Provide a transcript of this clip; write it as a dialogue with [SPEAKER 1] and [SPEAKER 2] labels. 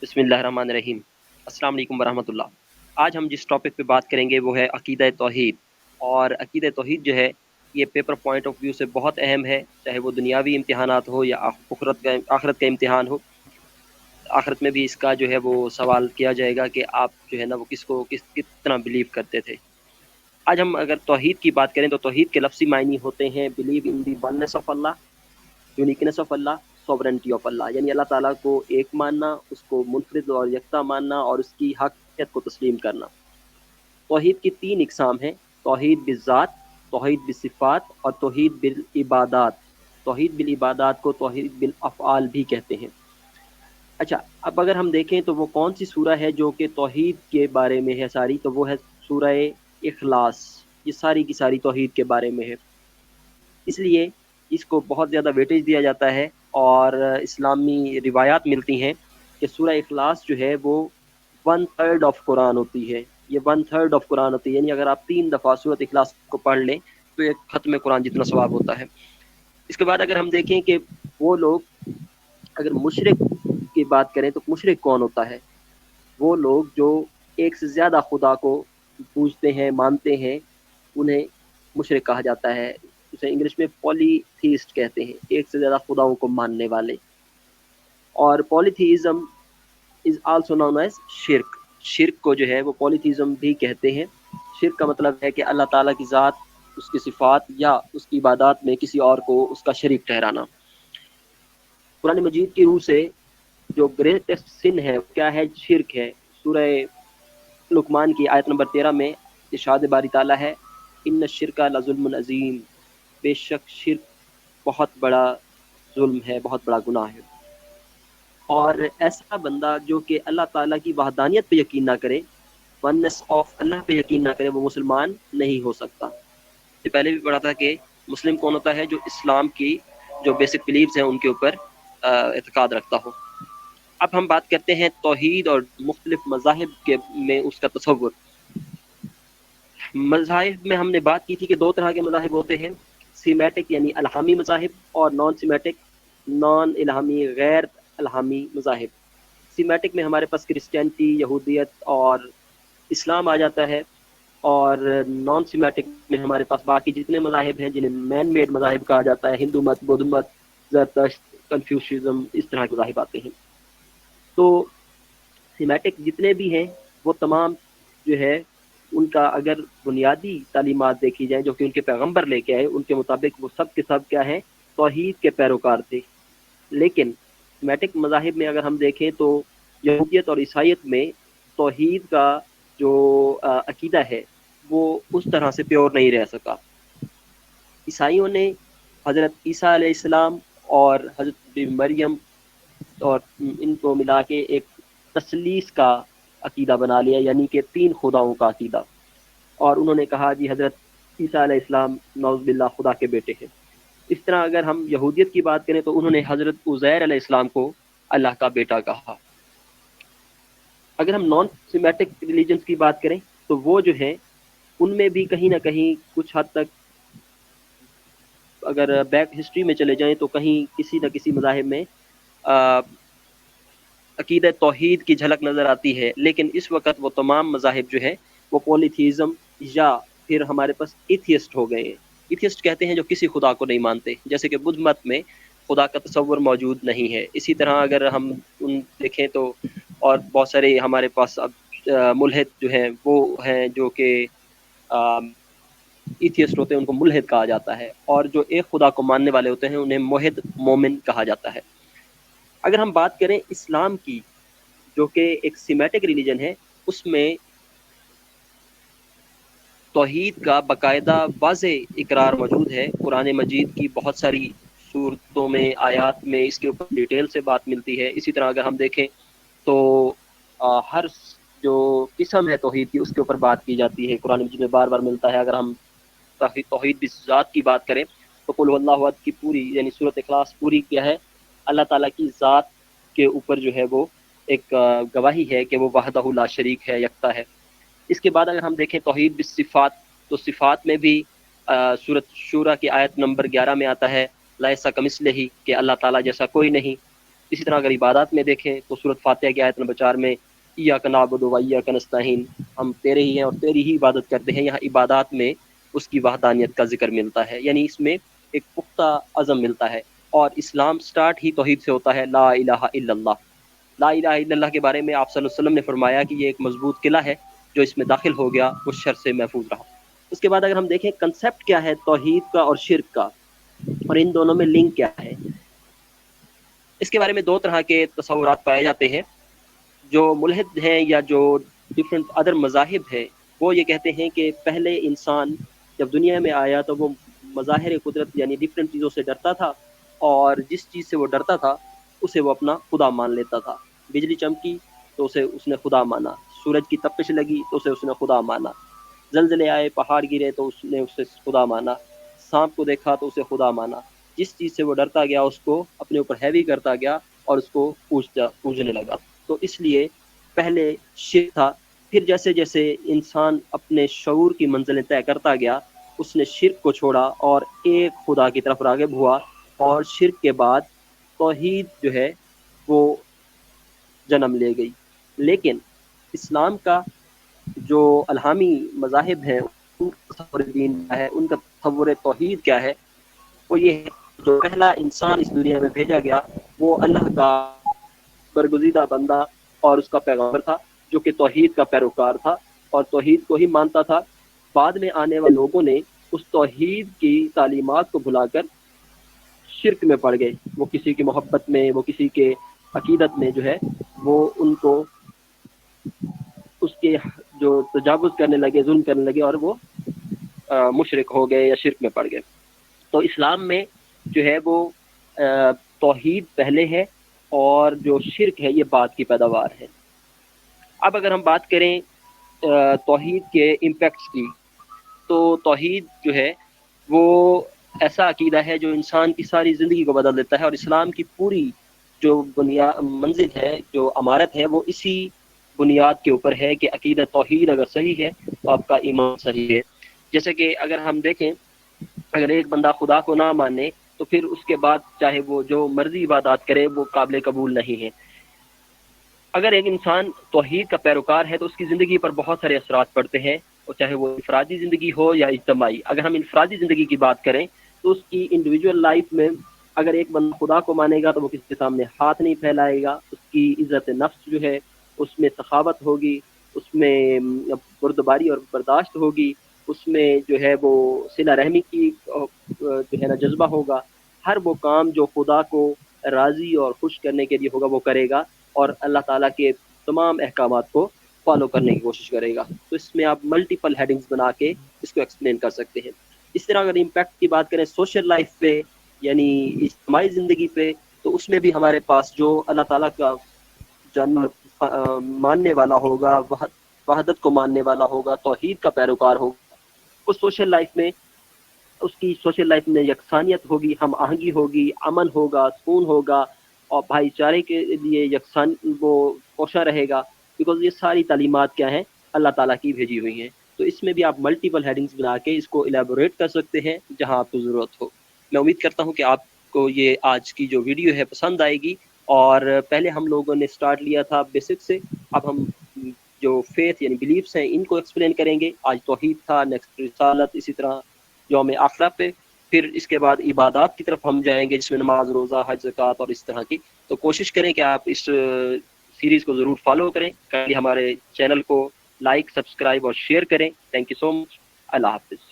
[SPEAKER 1] बिस्मिल्लाहिर्रहमानिर्रहीम। अस्सलाम वालेकुम वरहमतुल्लाह। आज हम जिस टॉपिक पे बात करेंगे वो है अकीदा तौहीद। और अकीदा तौहीद जो है ये पेपर पॉइंट ऑफ व्यू से बहुत अहम है, चाहे वो दुनियावी इम्तिहानात हो या आखिरत का इम्तिहान हो। आखिरत में भी इसका जो है वो सवाल किया जाएगा कि आप जो है ना वो कितना बिलीव करते थे। आज हम अगर तौहीद की बात करें तो तौहीद के लफ्ज़ी मायने होते हैं believe in the oneness of Allah, uniqueness of Allah, sovereignty of Allah, यानी अल्लाह ताला को एक मानना, उसको मुनफरिद और यकता मानना और उसकी हक़ीक़त को तस्लीम करना। तौहीद की तीन इकसाम हैं, तौहीद बिज़्ज़ात, तौहीद बिसिफ़ात और तौहीद बिल इबादात। तौहीद बिल इबादात को तौहीद बिल अफ़आल भी कहते हैं। अच्छा, अब अगर हम देखें तो वो कौन सी सूरा है जो कि तौहीद के बारे में है सारी, तो वो है सूरा इखलास। ये सारी की सारी तौहीद के बारे में है, इसलिए इसको बहुत ज़्यादा वेटेज दिया जाता है। और इस्लामी रिवायात मिलती हैं कि सूरह इखलास जो है वो 1/3 ऑफ कुरान होती है। ये 1/3 ऑफ कुरान होती है, यानी अगर आप 3 दफ़ा सूरत इखलास को पढ़ लें तो एक ख़त्म कुरान जितना सवाब होता है। इसके बाद अगर हम देखें कि वो लोग, अगर मुशरिक की बात करें तो मुशरिक कौन होता है? वो लोग जो एक से ज़्यादा खुदा को पूजते हैं, मानते हैं, उन्हें मुशरिक कहा जाता है। उसे इंग्लिश में पॉलीथीस्ट कहते हैं, एक से ज़्यादा खुदाओं को मानने वाले। और पॉलीथीज़म इज़ आल्सो नोन एज़ शिर्क। शिर्क को जो है वो पॉलीथीज़म भी कहते हैं। शिर्क का मतलब है कि अल्लाह ताला की ज़ात, उसकी सिफ़ात या उसकी इबादत में किसी और को उसका शरीक ठहराना। कुरान मजीद की रूह से जो ग्रेटेस्ट सिन है क्या है? शिर्क है। सूरह लुकमान की आयत नंबर 13 में इरशाद बारी ताला है, इन्न शिरका लज़ुल्मुन अज़ीम, बेशक शिर्क बहुत बड़ा जुल्म है, बहुत बड़ा गुनाह है। और ऐसा बंदा जो कि अल्लाह ताला की वहदानियत पे यकीन ना करे, वननेस ऑफ अल्लाह पे यकीन ना करे, वो मुसलमान नहीं हो सकता। ये पहले भी पढ़ा था कि मुस्लिम कौन होता है? जो इस्लाम की जो बेसिक बिलीव्स हैं उनके ऊपर एतकाद रखता हो। अब हम बात करते हैं तौहीद और मुख्तलिफ मज़ाहिब के में उसका तसव्वुर। मज़ाहिब में हमने बात की थी कि दो तरह के मज़ाहिब होते हैं, सीमेटिक यानी इल्हामी मज़ाहिब और नॉन सीमेटिक, नॉन इल्हामी गैर इल्हामी मज़ाहिब। सीमेटिक में हमारे पास क्रिश्चियनिटी, यहूदियत और इस्लाम आ जाता है, और नॉन सीमेटिक में हमारे पास बाकी जितने मज़ाहिब हैं जिन्हें मैन मेड मज़ाहिब कहा जाता है, हिंदू मत, बौद्ध मत, ज़रतश्त, कन्फ्यूशियज़म, इस तरह के मज़ाहिब आते हैं। तो सीमेटिक जितने भी हैं वो तमाम जो है उनका अगर बुनियादी तालीमात देखी जाए जो कि उनके पैगंबर लेके आए, उनके मुताबिक वो सब के सब क्या है? तौहीद के पैरोकार थे। लेकिन सीमेटिक मज़ाहिब में अगर हम देखें तो यहूदियत और ईसाईयत में तौहीद का जो अकीदा है वो उस तरह से प्योर नहीं रह सका। ईसाइयों ने हज़रत ईसा अलैहिस्सलाम और हज़रत मरियम और इनको मिला के एक तसलीस का अकीदा बना लिया, यानी कि 3 खुदाओं का अकीदा। और उन्होंने कहा जी हज़रत ईसा अलैहिस्सलाम नऊज़ बिल्लाह खुदा के बेटे हैं। इस तरह अगर हम यहूदियत की बात करें तो उन्होंने हज़रत उज़ैर अलैहिस्सलाम को अल्लाह का बेटा कहा। अगर हम नॉन सीमेटिक रिलीजन्स की बात करें तो वो जो है उनमें भी कहीं ना कहीं कुछ हद तक अगर बैक हिस्ट्री में चले जाएं तो कहीं किसी न किसी मज़ाहिब में अकीदत तौहीद की झलक नज़र आती है। लेकिन इस वक्त वो तमाम मज़ाहिब जो है वो पॉलीथीज़म या फिर हमारे पास एथियस्ट हो गए हैं। एथियस्ट कहते हैं जो किसी खुदा को नहीं मानते, जैसे कि बुद्ध मत में खुदा का तसव्वुर मौजूद नहीं है। इसी तरह अगर हम उन देखें तो और बहुत सारे हमारे पास अब मुल्हिद जो हैं वो हैं जो कि एथियस्ट होते हैं, उनको मुल्हिद कहा जाता है। और जो एक खुदा को मानने वाले होते हैं उन्हें मुहिद मोमिन कहा जाता है। अगर हम बात करें इस्लाम की जो कि एक सीमेटिक रिलीजन है, उसमें तौहीद का बाकायदा वाज़े इकरार मौजूद है। कुरान मजीद की बहुत सारी सूरतों में, आयात में इसके ऊपर डिटेल से बात मिलती है। इसी तरह अगर हम देखें तो हर जो किस्म है तौहीद की उसके ऊपर बात की जाती है, कुरान मजीद में बार बार मिलता है। अगर हम तौहीद बिज़्ज़ात की बात करें तो कुल हुवल्लाहु अहद की पूरी यानी सूरत इखलास पूरी क्या है? अल्लाह ताला की ज़ात के ऊपर जो है वो एक गवाही है कि वो वहदहु ला शरीक है, यकता है। इसके बाद अगर हम देखें तौहीद बिस्सिफ़ात, तो सिफ़ात में भी सूरत शूरा की आयत नंबर 11 में आता है, लैसा कमिस्लिही, कि अल्लाह ताला जैसा कोई नहीं। اسی طرح اگر عبادات میں دیکھیں تو سورۃ فاتحہ کی آیت نمبر 4 میں ایاک نعبد و ایاک نستعین، ہم تیرے ہی ہیں اور تیری ہی عبادت کرتے ہیں، یہاں عبادات میں اس کی وحدانیت کا ذکر ملتا ہے، یعنی اس میں ایک پختہ عزم ملتا ہے۔ اور اسلام سٹارٹ ہی توحید سے ہوتا ہے، لا الہ الا اللہ۔ لا الہ الا اللہ کے بارے میں آپ صلی اللہ علیہ وسلم نے فرمایا کہ یہ ایک مضبوط قلعہ ہے، جو اس میں داخل ہو گیا وہ شر سے محفوظ رہا۔ اس کے بعد اگر ہم دیکھیں کنسیپٹ کیا ہے توحید کا اور شرک کا، اور ان دونوں میں لنک کیا ہے، اس کے بارے میں دو طرح کے تصورات پائے جاتے ہیں۔ جو ملحد ہیں یا جو ڈفرینٹ ادر مذاہب ہیں، وہ یہ کہتے ہیں کہ پہلے انسان جب دنیا میں آیا تو وہ مظاہر قدرت یعنی ڈفرینٹ چیزوں سے ڈرتا تھا، اور جس چیز سے وہ ڈرتا تھا اسے وہ اپنا خدا مان لیتا تھا۔ بجلی چمکی تو اسے اس نے خدا مانا، سورج کی تپش لگی تو اسے اس نے خدا مانا، زلزلے آئے، پہاڑ گرے تو اس نے اسے خدا مانا، سانپ کو دیکھا تو اسے خدا مانا۔ جس چیز سے وہ ڈرتا گیا اس کو اپنے اوپر ہیوی کرتا گیا اور اس کو پوجنے لگا۔ تو اس لیے پہلے شرک تھا، پھر جیسے جیسے انسان اپنے شعور کی منزلیں طے کرتا گیا، اس نے شرک کو چھوڑا اور ایک خدا کی طرف راغب ہوا، اور شرک کے بعد توحید جو ہے وہ جنم لے گئی۔ لیکن اسلام کا جو الہامی مذاہب ہیں ان کا تصور دین کیا ہے، ان کا تصور توحید کیا ہے، وہ یہ ہے جو پہلا انسان اس دنیا میں بھیجا گیا وہ اللہ کا برگزیدہ بندہ اور اس کا پیغمبر تھا، جو کہ توحید کا پیروکار تھا اور توحید کو ہی مانتا تھا۔ بعد میں آنے والے لوگوں نے اس توحید کی تعلیمات کو بھلا کر شرک میں پڑ گئے، وہ کسی کی محبت میں، وہ کسی کے عقیدت میں جو ہے وہ ان کو اس کے جو تجاوز کرنے لگے، ظلم کرنے لگے، اور وہ مشرک ہو گئے یا شرک میں پڑ گئے۔ تو اسلام میں جو ہے وہ توحید پہلے ہے اور جو شرک ہے یہ بعد کی پیداوار ہے۔ اب اگر ہم بات کریں توحید کے امپیکٹس کی، تو توحید جو ہے وہ ایسا عقیدہ ہے جو انسان کی ساری زندگی کو بدل دیتا ہے، اور اسلام کی پوری جو منزل ہے، جو عمارت ہے، وہ اسی بنیاد کے اوپر ہے کہ عقیدہ توحید اگر صحیح ہے تو آپ کا ایمان صحیح ہے۔ جیسے کہ اگر ہم دیکھیں، اگر ایک بندہ خدا کو نہ مانے تو پھر اس کے بعد چاہے وہ جو مرضی عبادات کرے وہ قابل قبول نہیں ہے۔ اگر ایک انسان توحید کا پیروکار ہے تو اس کی زندگی پر بہت سارے اثرات پڑتے ہیں، اور چاہے وہ انفرادی زندگی ہو یا اجتماعی۔ اگر ہم انفرادی زندگی کی بات کریں تو اس کی انڈیویجول لائف میں اگر ایک بندہ خدا کو مانے گا تو وہ کسی کے سامنے ہاتھ نہیں پھیلائے گا، اس کی عزت نفس جو ہے اس میں سخاوت ہوگی، اس میں بردباری اور برداشت ہوگی، اس میں جو ہے وہ صلہ رحمی کی جو ہے نا جذبہ ہوگا۔ ہر وہ کام جو خدا کو راضی اور خوش کرنے کے لیے ہوگا وہ کرے گا، اور اللہ تعالیٰ کے تمام احکامات کو فالو کرنے کی کوشش کرے گا۔ تو اس میں آپ ملٹیپل ہیڈنگز بنا کے اس کو ایکسپلین کر سکتے ہیں۔ اس طرح اگر امپیکٹ کی بات کریں سوشل لائف پہ یعنی اجتماعی زندگی پہ، تو اس میں بھی ہمارے پاس جو اللہ تعالیٰ کا جانور ماننے والا ہوگا، وحدت کو ماننے والا ہوگا، توحید کا پیروکار ہوگا، اس سوشل لائف میں اس کی سوشل لائف میں یکسانیت ہوگی، ہم آہنگی ہوگی، امن ہوگا، سکون ہوگا، اور بھائی چارے کے لیے یکساں وہ کوشاں رہے گا، بیکاز یہ ساری تعلیمات کیا ہیں، اللہ تعالیٰ کی بھیجی ہوئی ہیں۔ تو اس میں بھی آپ ملٹیپل ہیڈنگز بنا کے اس کو الیبوریٹ کر سکتے ہیں جہاں آپ کو ضرورت ہو۔ میں امید کرتا ہوں کہ آپ کو یہ آج کی جو ویڈیو ہے پسند آئے گی، اور پہلے ہم لوگوں نے سٹارٹ لیا تھا بیسک سے، اب ہم جو فیتھ یعنی بلیفس ہیں ان کو ایکسپلین کریں گے۔ آج توحید تھا، نیکسٹ رسالت، اسی طرح یوم آخرہ پہ، پھر اس کے بعد عبادات کی طرف ہم جائیں گے جس میں نماز، روزہ، حج، زکوٰۃ اور اس طرح کی۔ تو کوشش کریں کہ آپ اس سیریز کو ضرور فالو کریں، ہمارے چینل کو لائک، سبسکرائب اور شیئر کریں۔ تھینک یو سو مچ، اللہ حافظ۔